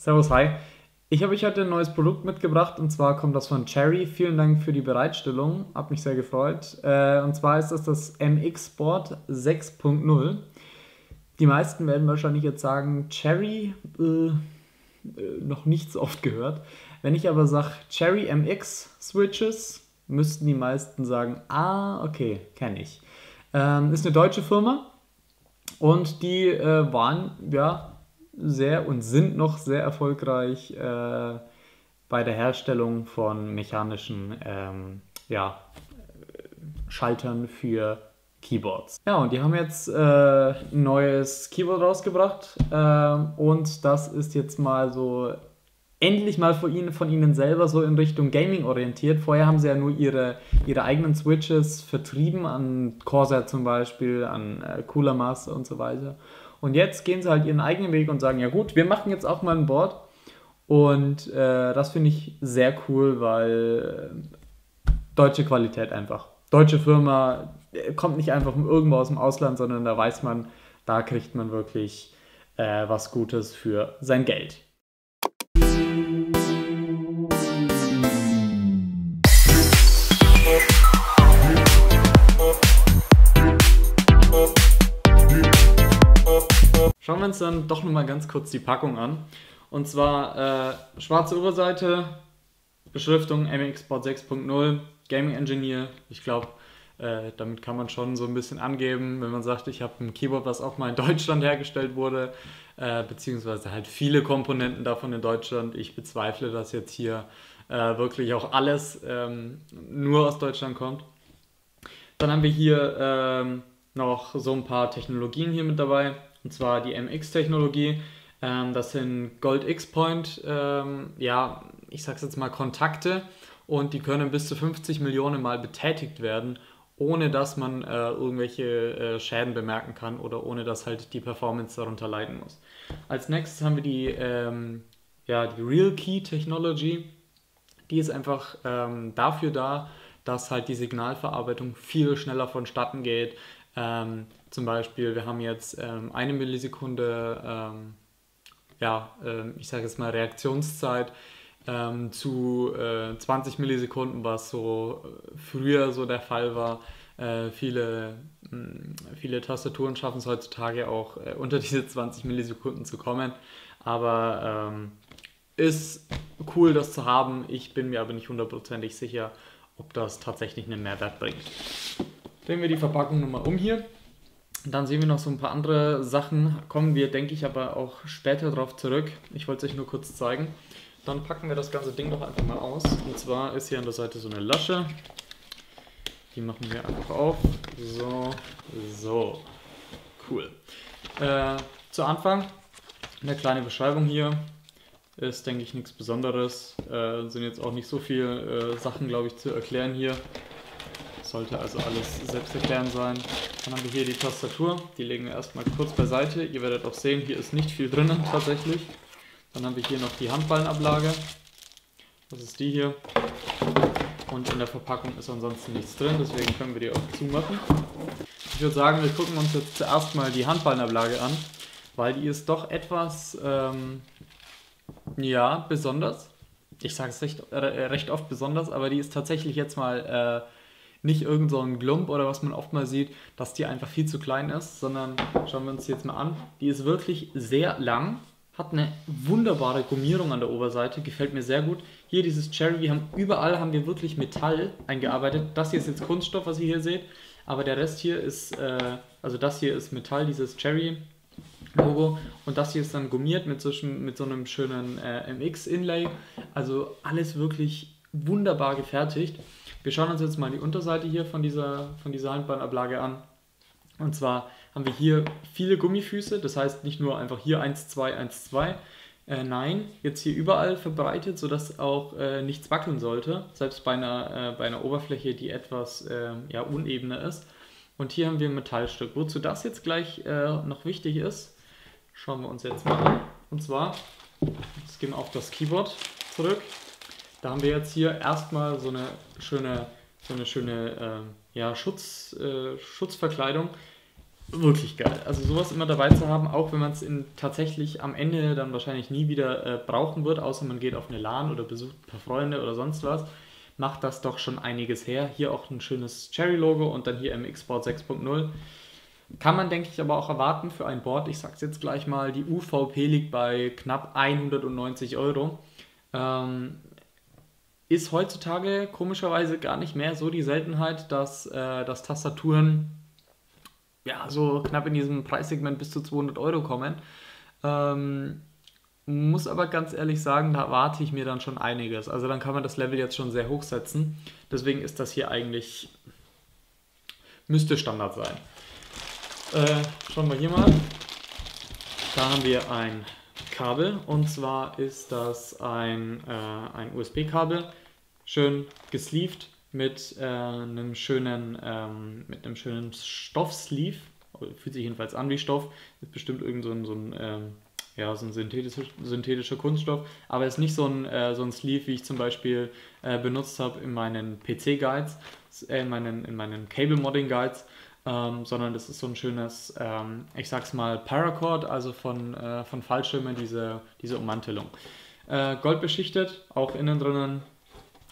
Servus, hi. Ich habe euch heute ein neues Produkt mitgebracht und zwar kommt das von Cherry. Vielen Dank für die Bereitstellung, hat mich sehr gefreut. Und zwar ist das MX Sport 6.0. Die meisten werden wahrscheinlich jetzt sagen, Cherry, noch nicht so oft gehört. Wenn ich aber sage Cherry MX Switches, müssten die meisten sagen, ah, okay, kenne ich. Ist eine deutsche Firma und die waren ja sehr und sind noch sehr erfolgreich bei der Herstellung von mechanischen Schaltern für Keyboards. Ja, und die haben jetzt ein neues Keyboard rausgebracht und das ist jetzt mal so endlich mal von ihnen selber so in Richtung Gaming orientiert. Vorher haben sie ja nur ihre eigenen Switches vertrieben, an Corsair zum Beispiel, an Cooler Master und so weiter. Und jetzt gehen sie halt ihren eigenen Weg und sagen, ja gut, wir machen jetzt auch mal ein Board. Und das finde ich sehr cool, weil deutsche Qualität einfach. Deutsche Firma kommt nicht einfach irgendwo aus dem Ausland, sondern da weiß man, da kriegt man wirklich was Gutes für sein Geld. Schauen wir uns dann doch nochmal ganz kurz die Packung an. Und zwar schwarze Oberseite, Beschriftung MX Sport 6.0, Gaming Engineer. Ich glaube, damit kann man schon so ein bisschen angeben, wenn man sagt, ich habe ein Keyboard, was auch mal in Deutschland hergestellt wurde, beziehungsweise halt viele Komponenten davon in Deutschland. Ich bezweifle, dass jetzt hier wirklich auch alles nur aus Deutschland kommt. Dann haben wir hier noch so ein paar Technologien hier mit dabei. Und zwar die MX-Technologie. Das sind Gold X-Point, ich sag's jetzt mal Kontakte, und die können bis zu 50 Millionen Mal betätigt werden, ohne dass man irgendwelche Schäden bemerken kann oder ohne dass halt die Performance darunter leiden muss. Als nächstes haben wir die Real Key Technology. Die ist einfach dafür da, dass halt die Signalverarbeitung viel schneller vonstatten geht. Zum Beispiel, wir haben jetzt 1 Millisekunde, ich sage jetzt mal Reaktionszeit zu 20 Millisekunden, was so früher so der Fall war. Viele Tastaturen schaffen es heutzutage auch unter diese 20 Millisekunden zu kommen, aber ist cool, das zu haben. Ich bin mir aber nicht hundertprozentig sicher, ob das tatsächlich einen Mehrwert bringt. Drehen wir die Verpackung nochmal um hier. Dann sehen wir noch so ein paar andere Sachen. Kommen wir, denke ich, aber auch später darauf zurück. Ich wollte es euch nur kurz zeigen. Dann packen wir das ganze Ding doch einfach mal aus. Und zwar ist hier an der Seite so eine Lasche. Die machen wir einfach auf. So. Cool. Zu Anfang eine kleine Beschreibung hier. Ist, denke ich, nichts Besonderes. Sind jetzt auch nicht so viele Sachen, glaube ich, zu erklären hier. Sollte also alles selbsterklärend sein. Dann haben wir hier die Tastatur, die legen wir erstmal kurz beiseite. Ihr werdet auch sehen, hier ist nicht viel drinnen tatsächlich. Dann haben wir hier noch die Handballenablage. Das ist die hier. Und in der Verpackung ist ansonsten nichts drin, deswegen können wir die auch zumachen. Ich würde sagen, wir gucken uns jetzt zuerst mal die Handballenablage an, weil die ist doch etwas, besonders. Ich sage es recht oft besonders, aber die ist tatsächlich jetzt mal nicht irgend so ein Glump oder was man oft mal sieht, dass die einfach viel zu klein ist, sondern schauen wir uns die jetzt mal an. Die ist wirklich sehr lang, hat eine wunderbare Gummierung an der Oberseite, gefällt mir sehr gut. Hier dieses Cherry, überall haben wir wirklich Metall eingearbeitet. Das hier ist jetzt Kunststoff, was ihr hier seht, aber der Rest hier ist, das hier ist Metall, dieses Cherry-Logo, und das hier ist dann gummiert mit so einem schönen MX-Inlay. Also alles wirklich wunderbar gefertigt. Wir schauen uns jetzt mal die Unterseite hier von dieser Handballenablage an. Und zwar haben wir hier viele Gummifüße, das heißt nicht nur einfach hier 1, 2, 1, 2. Nein, jetzt hier überall verbreitet, sodass auch nichts wackeln sollte, selbst bei einer Oberfläche, die etwas unebener ist. Und hier haben wir ein Metallstück. Wozu das jetzt gleich noch wichtig ist, schauen wir uns jetzt mal an. Und zwar, jetzt gehen wir auf das Keyboard zurück. Da haben wir jetzt hier erstmal so eine schöne Schutzverkleidung. wirklich geil. Also sowas immer dabei zu haben, auch wenn man es tatsächlich am Ende dann wahrscheinlich nie wieder brauchen wird, außer man geht auf eine LAN oder besucht ein paar Freunde oder sonst was, macht das doch schon einiges her. Hier auch ein schönes Cherry-Logo und dann hier MX-Board 6.0. Kann man, denke ich, aber auch erwarten für ein Board. Ich sag's jetzt gleich mal, die UVP liegt bei knapp 190 Euro. Ist heutzutage komischerweise gar nicht mehr so die Seltenheit, dass Tastaturen ja so knapp in diesem Preissegment bis zu 200 Euro kommen. Ähm, Muss aber ganz ehrlich sagen, da erwarte ich mir dann schon einiges. Also dann kann man das Level jetzt schon sehr hoch setzen. Deswegen ist das hier eigentlich, müsste Standard sein. Schauen wir hier mal. Da haben wir ein Kabel und zwar ist das ein USB-Kabel, schön gesleeved mit einem schönen Stoffsleeve. Fühlt sich jedenfalls an wie Stoff. Ist bestimmt irgend ja, so ein synthetischer Kunststoff, aber ist nicht so ein Sleeve, wie ich zum Beispiel benutzt habe in meinen PC-Guides, in meinen Cable-Modding-Guides, sondern das ist so ein schönes, ich sag's mal, Paracord, also von Fallschirmen, diese Ummantelung. Gold beschichtet, auch innen drinnen,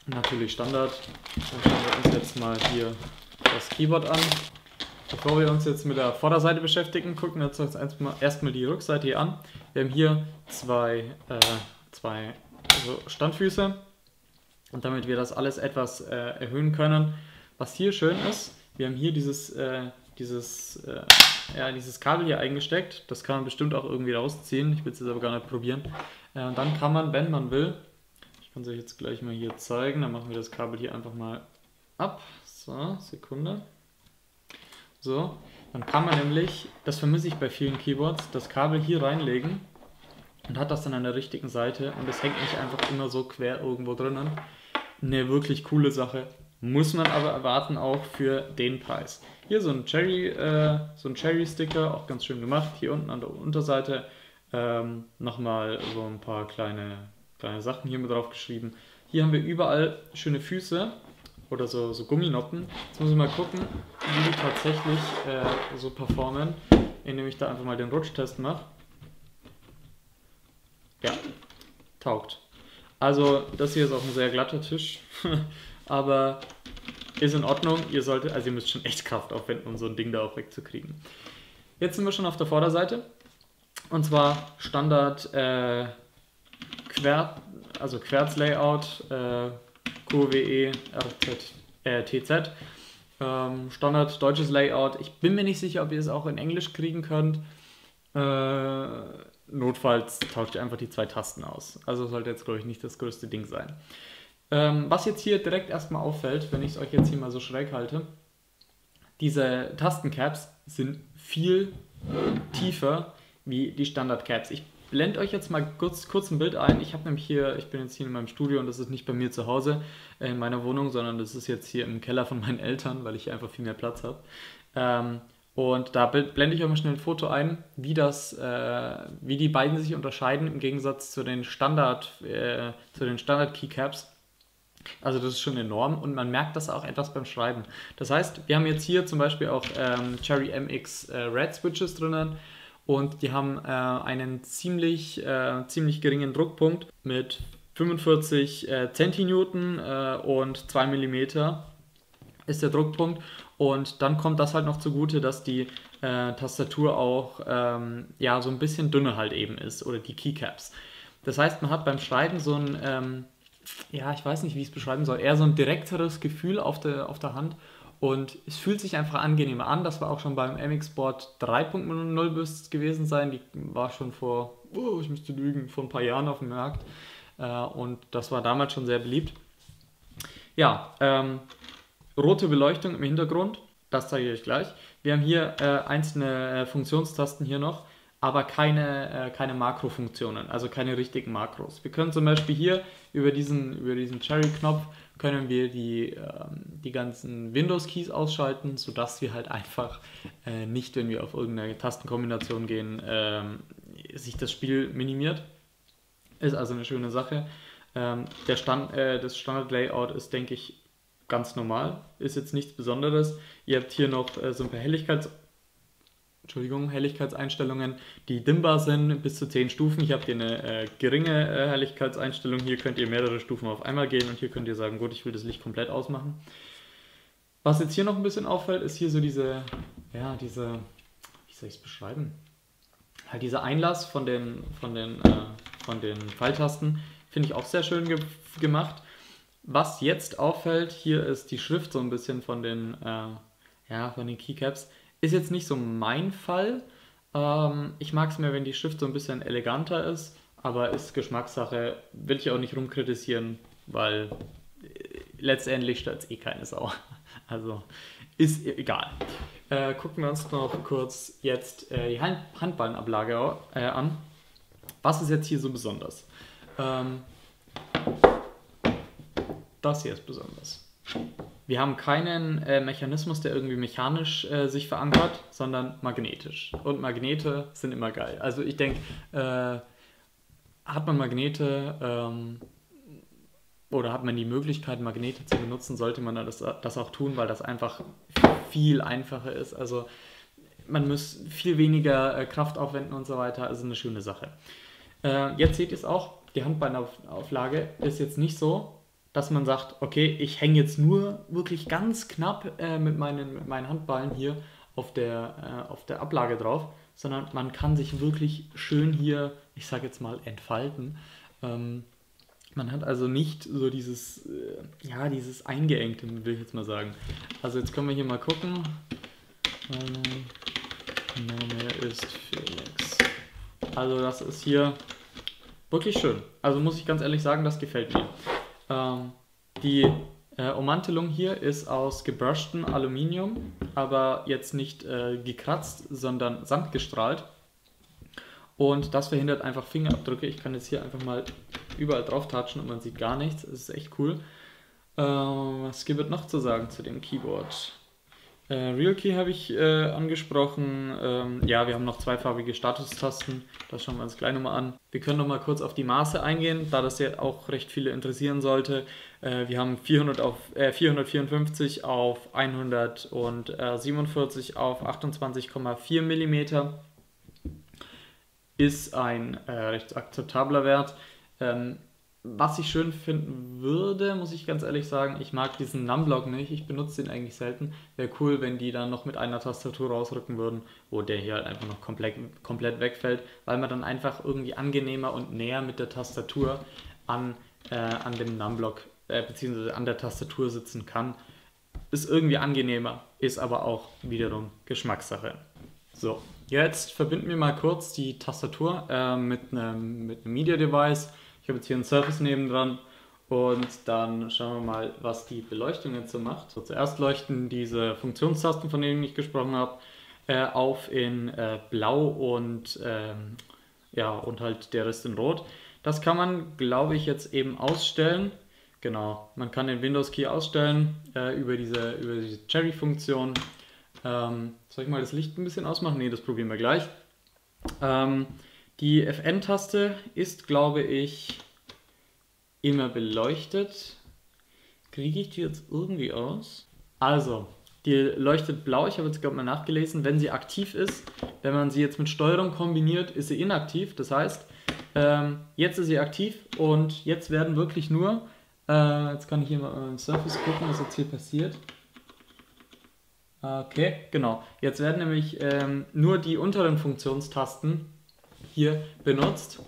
natürlich Standard. Dann schauen wir uns jetzt mal hier das Keyboard an. Bevor wir uns jetzt mit der Vorderseite beschäftigen, gucken wir uns jetzt erstmal die Rückseite hier an. Wir haben hier zwei Standfüße und damit wir das alles etwas erhöhen können. Was hier schön ist, wir haben hier dieses Kabel hier eingesteckt. Das kann man bestimmt auch irgendwie rausziehen. Ich will es jetzt aber gar nicht probieren. Und dann kann man, wenn man will, ich kann es euch jetzt gleich mal hier zeigen, dann machen wir das Kabel hier einfach mal ab. So, Sekunde. So, dann kann man nämlich, das vermisse ich bei vielen Keyboards, das Kabel hier reinlegen und hat das dann an der richtigen Seite und es hängt nicht einfach immer so quer irgendwo drinnen. Eine wirklich coole Sache, muss man aber erwarten auch für den Preis. Hier so ein Cherry-Sticker, auch ganz schön gemacht, hier unten an der Unterseite nochmal so ein paar kleine Sachen hier mit drauf geschrieben. Hier haben wir überall schöne Füße oder so Gumminoppen. Jetzt muss ich mal gucken, wie die tatsächlich so performen, indem ich da einfach mal den Rutschtest mache. Ja, taugt. Also das hier ist auch ein sehr glatter Tisch, aber ist in Ordnung. Ihr müsst schon echt Kraft aufwenden, um so ein Ding da auch wegzukriegen. Jetzt sind wir schon auf der Vorderseite und zwar Standard Querz-Layout, QWE, TZ. Standard deutsches Layout. Ich bin mir nicht sicher, ob ihr es auch in Englisch kriegen könnt. Notfalls tauscht ihr einfach die 2 Tasten aus. Also sollte jetzt, glaube ich, nicht das größte Ding sein. Was jetzt hier direkt erstmal auffällt, wenn ich es euch jetzt hier mal so schräg halte, diese Tastencaps sind viel tiefer wie die Standard-Caps. Ich blende euch jetzt mal kurz ein Bild ein. Ich bin jetzt hier in meinem Studio und das ist nicht bei mir zu Hause in meiner Wohnung, sondern das ist jetzt hier im Keller von meinen Eltern, weil ich hier einfach viel mehr Platz habe. Und da blende ich euch mal schnell ein Foto ein, wie die beiden sich unterscheiden im Gegensatz zu den Standard-Keycaps. Also das ist schon enorm und man merkt das auch etwas beim Schreiben. Das heißt, wir haben jetzt hier zum Beispiel auch Cherry MX Red Switches drinnen und die haben einen ziemlich geringen Druckpunkt mit 45 Centinewton und 2 mm ist der Druckpunkt und dann kommt das halt noch zugute, dass die Tastatur auch so ein bisschen dünner halt eben ist oder die Keycaps. Das heißt, man hat beim Schreiben so ein ich weiß nicht, wie ich es beschreiben soll, eher so ein direkteres Gefühl auf der Hand und es fühlt sich einfach angenehmer an. Das war auch schon beim MX-Board 3.0 gewesen sein, die war schon ich müsste lügen, vor ein paar Jahren auf dem Markt und das war damals schon sehr beliebt. Ja, rote Beleuchtung im Hintergrund, das zeige ich euch gleich. Wir haben hier einzelne Funktionstasten hier noch, aber keine Makrofunktionen, also keine richtigen Makros. Wir können zum Beispiel hier über diesen Cherry-Knopf können wir die ganzen Windows-Keys ausschalten, sodass wir halt einfach nicht, wenn wir auf irgendeine Tastenkombination gehen, sich das Spiel minimiert. Ist also eine schöne Sache. Das Standard-Layout ist, denke ich, ganz normal, ist jetzt nichts Besonderes. Ihr habt hier noch so ein paar Helligkeitseinstellungen, die dimmbar sind, bis zu 10 Stufen. Hier habt ihr eine geringe Helligkeitseinstellung. Hier könnt ihr mehrere Stufen auf einmal gehen und hier könnt ihr sagen, gut, ich will das Licht komplett ausmachen. Was jetzt hier noch ein bisschen auffällt, ist hier so diese, wie soll ich es beschreiben? Halt dieser Einlass von den Pfeiltasten finde ich auch sehr schön gemacht. Was jetzt auffällt, hier ist die Schrift so ein bisschen von den Keycaps. Ist jetzt nicht so mein Fall. Ich mag es mehr, wenn die Schrift so ein bisschen eleganter ist, aber ist Geschmackssache, will ich auch nicht rumkritisieren, weil letztendlich stört es eh keine Sau. Also ist egal. Gucken wir uns noch kurz jetzt die Handballenablage an. Was ist jetzt hier so besonders? Das hier ist besonders. Wir haben keinen Mechanismus, der irgendwie mechanisch sich verankert, sondern magnetisch. Und Magnete sind immer geil. Also ich denke, hat man Magnete oder hat man die Möglichkeit, Magnete zu benutzen, sollte man das auch tun, weil das einfach viel einfacher ist. Also man muss viel weniger Kraft aufwenden und so weiter. Also eine schöne Sache. Jetzt seht ihr es auch, die Handballenauflage ist jetzt nicht so, dass man sagt, okay, ich hänge jetzt nur wirklich ganz knapp mit meinen Handballen hier auf der Ablage drauf, sondern man kann sich wirklich schön hier, ich sage jetzt mal, entfalten. Man hat also nicht so dieses Eingeengte, will ich jetzt mal sagen. Also jetzt können wir hier mal gucken. Mein Name ist Felix. Also das ist hier wirklich schön. Also muss ich ganz ehrlich sagen, das gefällt mir. Die Ummantelung hier ist aus gebrushtem Aluminium, aber jetzt nicht gekratzt, sondern sandgestrahlt. Und das verhindert einfach Fingerabdrücke. Ich kann jetzt hier einfach mal überall drauf touchen und man sieht gar nichts. Das ist echt cool. Was gibt es noch zu sagen zu dem Keyboard? Realkey habe ich angesprochen. Wir haben noch zweifarbige Statustasten. Das schauen wir uns gleich nochmal an. Wir können nochmal kurz auf die Maße eingehen, da das ja auch recht viele interessieren sollte. Wir haben 454 auf 147 auf 28,4 mm. Ist ein recht akzeptabler Wert. Was ich schön finden würde, muss ich ganz ehrlich sagen, ich mag diesen Numblock nicht, ich benutze den eigentlich selten. Wäre cool, wenn die dann noch mit einer Tastatur rausrücken würden, wo der hier halt einfach noch komplett wegfällt, weil man dann einfach irgendwie angenehmer und näher mit der Tastatur an dem Numblock bzw. an der Tastatur sitzen kann. Ist irgendwie angenehmer, ist aber auch wiederum Geschmackssache. So, jetzt verbinden wir mal kurz die Tastatur mit einem Media-Device. Ich habe jetzt hier einen Surface nebendran und dann schauen wir mal, was die Beleuchtung jetzt so macht. So, zuerst leuchten diese Funktionstasten, von denen ich gesprochen habe, auf in Blau und halt der Rest in Rot. Das kann man, glaube ich, jetzt eben ausstellen. Genau, man kann den Windows-Key ausstellen über diese Cherry-Funktion. Soll ich mal das Licht ein bisschen ausmachen? Ne, das probieren wir gleich. Die FN-Taste ist, glaube ich, immer beleuchtet. Kriege ich die jetzt irgendwie aus? Also, die leuchtet blau. Ich habe jetzt gerade mal nachgelesen. Wenn sie aktiv ist, wenn man sie jetzt mit Steuerung kombiniert, ist sie inaktiv. Das heißt, jetzt ist sie aktiv und jetzt werden wirklich nur, jetzt kann ich hier mal im Surface gucken, was jetzt hier passiert. Okay, genau. Jetzt werden nämlich nur die unteren Funktionstasten hier benutzt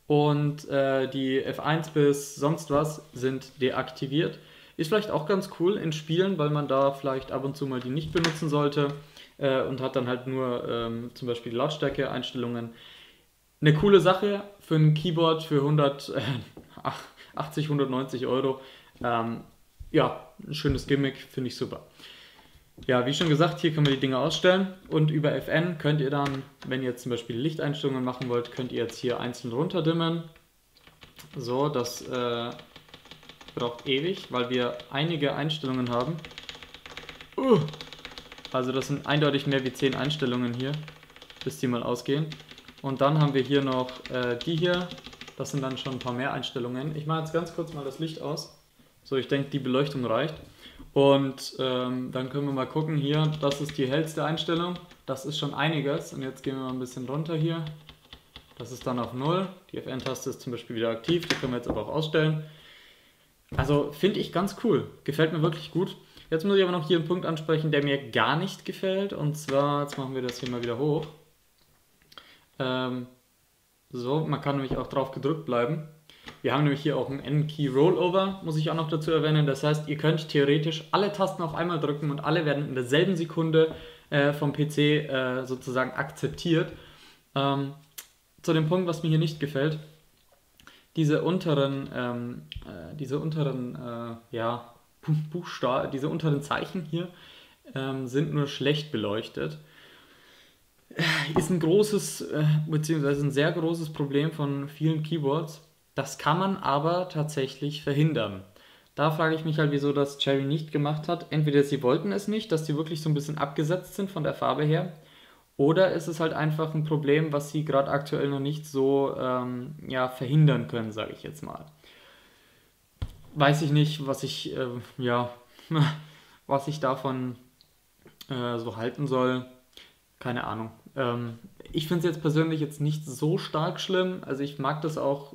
und die F1 bis sonst was sind deaktiviert. Ist vielleicht auch ganz cool in Spielen, weil man da vielleicht ab und zu mal die nicht benutzen sollte und hat dann halt nur zum Beispiel die Lautstärke-Einstellungen. Eine coole Sache für ein Keyboard für 180, 190 Euro. Ein schönes Gimmick, finde ich super. Ja, wie schon gesagt, hier können wir die Dinge ausstellen und über FN könnt ihr dann, wenn ihr jetzt zum Beispiel Lichteinstellungen machen wollt, könnt ihr jetzt hier einzeln runterdimmen. So, das braucht ewig, weil wir einige Einstellungen haben. Also das sind eindeutig mehr wie 10 Einstellungen hier, bis die mal ausgehen. Und dann haben wir hier noch die hier, das sind dann schon ein paar mehr Einstellungen. Ich mache jetzt ganz kurz mal das Licht aus. So, ich denke, die Beleuchtung reicht. Und dann können wir mal gucken hier, das ist die hellste Einstellung. Das ist schon einiges. Und jetzt gehen wir mal ein bisschen runter hier. Das ist dann auf 0. Die FN-Taste ist zum Beispiel wieder aktiv. Die können wir jetzt aber auch ausstellen. Also finde ich ganz cool. Gefällt mir wirklich gut. Jetzt muss ich aber noch hier einen Punkt ansprechen, der mir gar nicht gefällt. Und zwar, jetzt machen wir das hier mal wieder hoch. So, man kann nämlich auch drauf gedrückt bleiben. Wir haben nämlich hier auch einen N-Key Rollover, muss ich auch noch dazu erwähnen. Das heißt, ihr könnt theoretisch alle Tasten auf einmal drücken und alle werden in derselben Sekunde vom PC sozusagen akzeptiert. Zu dem Punkt, was mir hier nicht gefällt, diese unteren Buchstaben, diese unteren Zeichen hier sind nur schlecht beleuchtet. Ist ein großes, beziehungsweise ein sehr großes Problem von vielen Keyboards. Das kann man aber tatsächlich verhindern. Da frage ich mich halt, wieso das Cherry nicht gemacht hat. Entweder sie wollten es nicht, dass die wirklich so ein bisschen abgesetzt sind von der Farbe her, oder ist es halt einfach ein Problem, was sie gerade aktuell noch nicht so verhindern können, sage ich jetzt mal. Weiß ich nicht, was ich davon so halten soll. Keine Ahnung. Ich finde es jetzt persönlich jetzt nicht so stark schlimm. Also ich mag das auch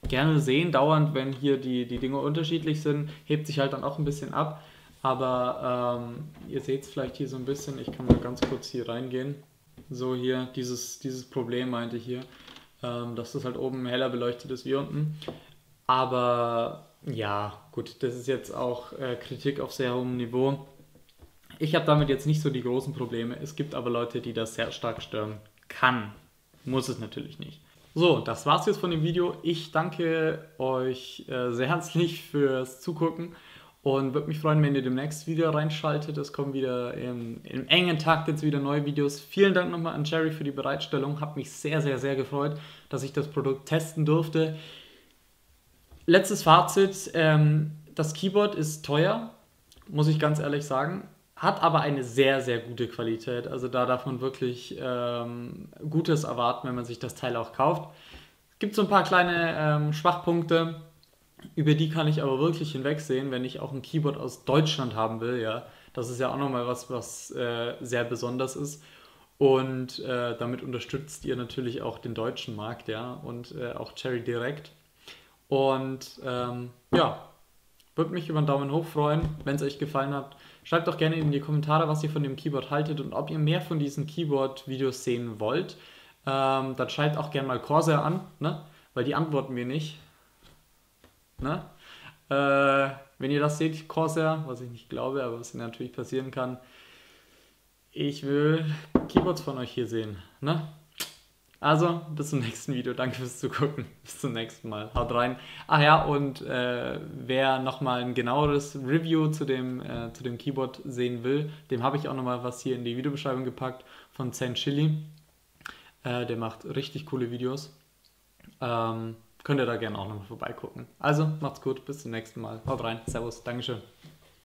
gerne sehen, dauernd, wenn hier die Dinge unterschiedlich sind, hebt sich halt dann auch ein bisschen ab. Aber ihr seht es vielleicht hier so ein bisschen, ich kann mal ganz kurz hier reingehen. So hier, dieses Problem meinte ich hier, dass das halt oben heller beleuchtet ist wie unten. Aber ja, gut, das ist jetzt auch Kritik auf sehr hohem Niveau. Ich habe damit jetzt nicht so die großen Probleme. Es gibt aber Leute, die das sehr stark stören kann. Muss es natürlich nicht. So, das war's jetzt von dem Video. Ich danke euch sehr herzlich fürs Zugucken und würde mich freuen, wenn ihr demnächst wieder reinschaltet. Es kommen wieder im engen Takt jetzt wieder neue Videos. Vielen Dank nochmal an Cherry für die Bereitstellung. Hat mich sehr, sehr, sehr gefreut, dass ich das Produkt testen durfte. Letztes Fazit. Das Keyboard ist teuer, muss ich ganz ehrlich sagen. Hat aber eine sehr, sehr gute Qualität. Also da darf man wirklich Gutes erwarten, wenn man sich das Teil auch kauft. Es gibt so ein paar kleine Schwachpunkte, über die kann ich aber wirklich hinwegsehen, wenn ich auch ein Keyboard aus Deutschland haben will. Ja, das ist ja auch nochmal was sehr besonders ist. Und damit unterstützt ihr natürlich auch den deutschen Markt, ja, und auch Cherry direkt. Und würde mich über einen Daumen hoch freuen, wenn es euch gefallen hat. Schreibt doch gerne in die Kommentare, was ihr von dem Keyboard haltet und ob ihr mehr von diesen Keyboard-Videos sehen wollt. Dann schreibt auch gerne mal Corsair an, ne? Weil die antworten wir nicht. Ne? Wenn ihr das seht, Corsair, was ich nicht glaube, aber was natürlich passieren kann, ich will Keyboards von euch hier sehen. Ne? Also, bis zum nächsten Video. Danke fürs Zugucken. Bis zum nächsten Mal. Haut rein. Ach ja, und wer nochmal ein genaueres Review zu dem Keyboard sehen will, dem habe ich auch nochmal was hier in die Videobeschreibung gepackt von Zen Chili. Der macht richtig coole Videos. Könnt ihr da gerne auch nochmal vorbeigucken. Also, macht's gut. Bis zum nächsten Mal. Haut rein. Servus. Dankeschön.